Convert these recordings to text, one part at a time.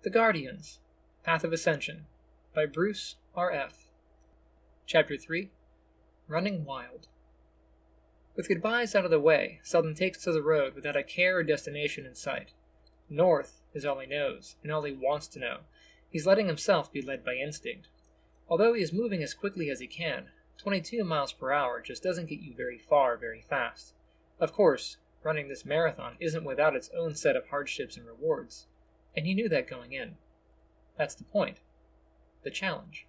The Guardians, Path of Ascension, by Bruce R.F. Chapter 3, Running Wild. With goodbyes out of the way, Seldin takes to the road without a care or destination in sight. North is all he knows, and all he wants to know. He's letting himself be led by instinct. Although he is moving as quickly as he can, 22 miles per hour just doesn't get you very far very fast. Of course, running this marathon isn't without its own set of hardships and rewards. And he knew that going in. That's the point. The challenge.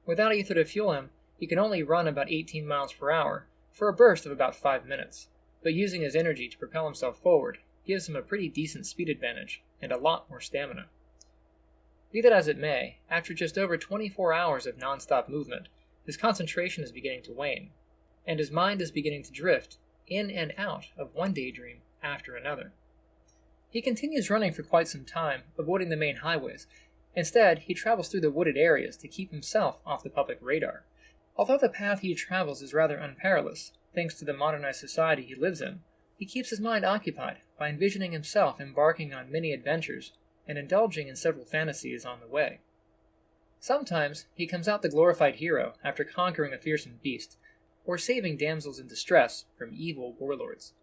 Without Aether to fuel him, he can only run about 18 miles per hour for a burst of about 5 minutes, but using his energy to propel himself forward gives him a pretty decent speed advantage and a lot more stamina. Be that as it may, after just over 24 hours of non-stop movement, his concentration is beginning to wane, and his mind is beginning to drift in and out of one daydream after another. He continues running for quite some time, avoiding the main highways. Instead, he travels through the wooded areas to keep himself off the public radar. Although the path he travels is rather unperilous, thanks to the modernized society he lives in, he keeps his mind occupied by envisioning himself embarking on many adventures and indulging in several fantasies on the way. Sometimes he comes out the glorified hero after conquering a fearsome beast, or saving damsels in distress from evil warlords.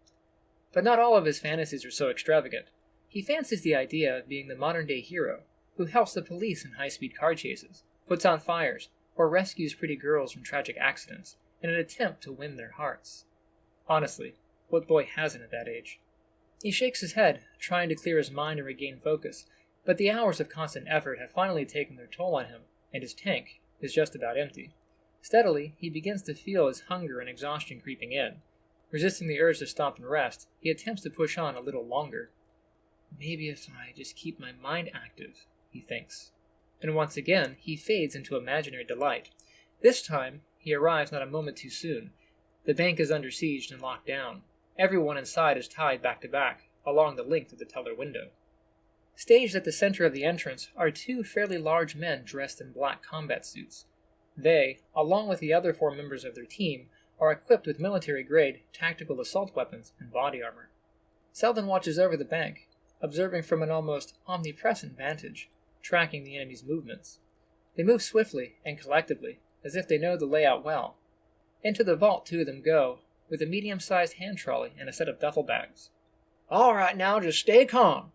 But not all of his fantasies are so extravagant. He fancies the idea of being the modern-day hero who helps the police in high-speed car chases, puts out fires, or rescues pretty girls from tragic accidents in an attempt to win their hearts. Honestly, what boy hasn't at that age? He shakes his head, trying to clear his mind and regain focus, but the hours of constant effort have finally taken their toll on him, and his tank is just about empty. Steadily, he begins to feel his hunger and exhaustion creeping in. Resisting the urge to stop and rest, he attempts to push on a little longer. Maybe if I just keep my mind active, he thinks. And once again, he fades into imaginary delight. This time, he arrives not a moment too soon. The bank is under siege and locked down. Everyone inside is tied back to back, along the length of the teller window. Staged at the center of the entrance are 2 fairly large men dressed in black combat suits. They, along with the other 4 members of their team, are equipped with military-grade tactical assault weapons and body armor. Seldin watches over the bank, observing from an almost omnipresent vantage, tracking the enemy's movements. They move swiftly and collectively, as if they know the layout well. Into the vault 2 of them go, with a medium-sized hand trolley and a set of duffel bags. "All right now, just stay calm,"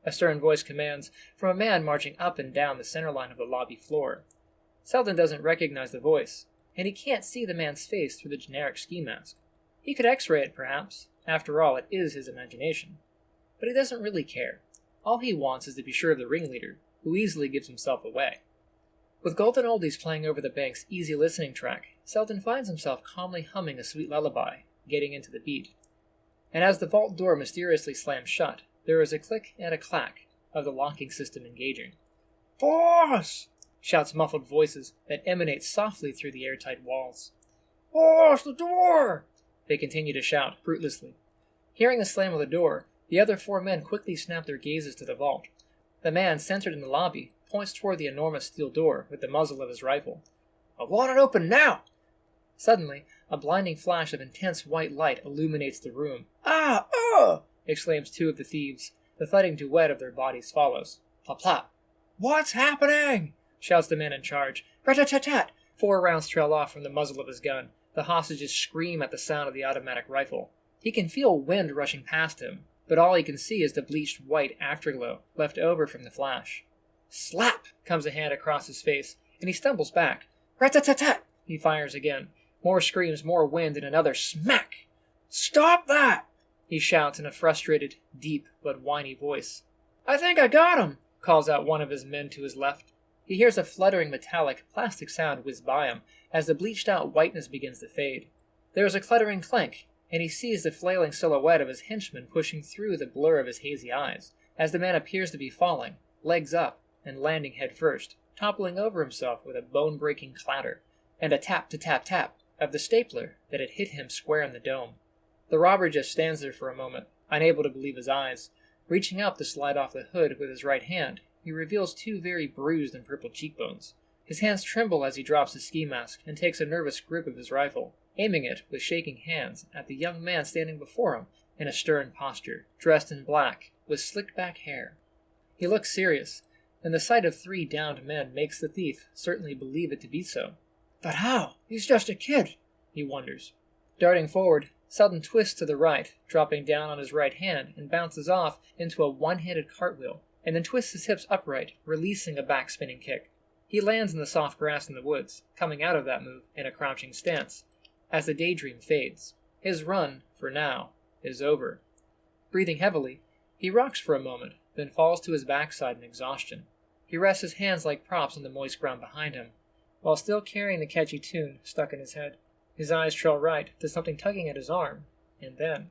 a stern voice commands from a man marching up and down the center line of the lobby floor. Seldin doesn't recognize the voice, and he can't see the man's face through the generic ski mask. He could x-ray it, perhaps. After all, it is his imagination. But he doesn't really care. All he wants is to be sure of the ringleader, who easily gives himself away. With golden oldies playing over the bank's easy listening track, Seldin finds himself calmly humming a sweet lullaby, getting into the beat. And as the vault door mysteriously slams shut, there is a click and a clack of the locking system engaging. "Boss!" shouts muffled voices that emanate softly through the airtight walls. "Boss, the door!" they continue to shout, fruitlessly. Hearing the slam of the door, the other 4 men quickly snap their gazes to the vault. The man centered in the lobby points toward the enormous steel door with the muzzle of his rifle. "I want it open now!" Suddenly, a blinding flash of intense white light illuminates the room. "Ah! Exclaims 2 of the thieves. The thudding duet of their bodies follows. Plop plop. "What's happening?" shouts the man in charge. Rat-tat-tat-tat! 4 rounds trail off from the muzzle of his gun. The hostages scream at the sound of the automatic rifle. He can feel wind rushing past him, but all he can see is the bleached white afterglow left over from the flash. Slap! Comes a hand across his face, and he stumbles back. Rat-tat-tat-tat! He fires again. More screams, more wind, and another smack! "Stop that!" he shouts in a frustrated, deep, but whiny voice. "I think I got him!" calls out one of his men to his left. He hears a fluttering metallic, plastic sound whiz by him as the bleached-out whiteness begins to fade. There is a cluttering clank, and he sees the flailing silhouette of his henchman pushing through the blur of his hazy eyes, as the man appears to be falling, legs up, and landing head first, toppling over himself with a bone-breaking clatter, and a tap-to-tap-tap of the stapler that had hit him square in the dome. The robber just stands there for a moment, unable to believe his eyes. Reaching up to slide off the hood with his right hand, he reveals 2 very bruised and purple cheekbones. His hands tremble as he drops his ski mask and takes a nervous grip of his rifle, aiming it with shaking hands at the young man standing before him in a stern posture, dressed in black, with slicked-back hair. He looks serious, and the sight of 3 downed men makes the thief certainly believe it to be so. But how? He's just a kid, he wonders. Darting forward, Seldin twists to the right, dropping down on his right hand, and bounces off into a one-handed cartwheel, and then twists his hips upright, releasing a back-spinning kick. He lands in the soft grass in the woods, coming out of that move in a crouching stance, as the daydream fades. His run, for now, is over. Breathing heavily, he rocks for a moment, then falls to his backside in exhaustion. He rests his hands like props on the moist ground behind him, while still carrying the catchy tune stuck in his head. His eyes trail right to something tugging at his arm, and then